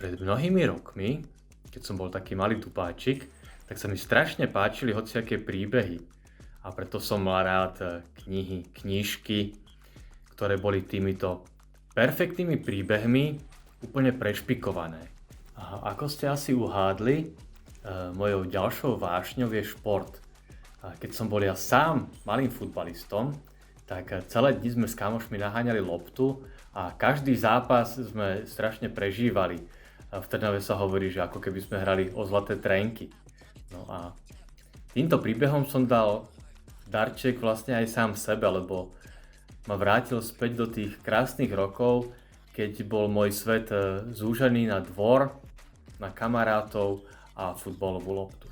Pred mnohými rokmi, keď som bol taký malý tupáčik, tak sa mi strašne páčili hociaké príbehy. A preto som mal rád knihy, knižky, ktoré boli týmito perfektnými príbehmi úplne prešpikované. A ako ste asi uhádli, mojou ďalšou vášňou je šport. A keď som bol ja sám malým futbalistom, tak celé dni sme s kamošmi naháňali loptu a každý zápas sme strašne prežívali. V Trnave sa hovorí, že ako keby sme hrali o zlaté trenky. No a týmto príbehom som dal darček vlastne aj sám sebe, lebo ma vrátil späť do tých krásnych rokov, keď bol môj svet zúžený na dvor, na kamarátov a futbalovú loptu.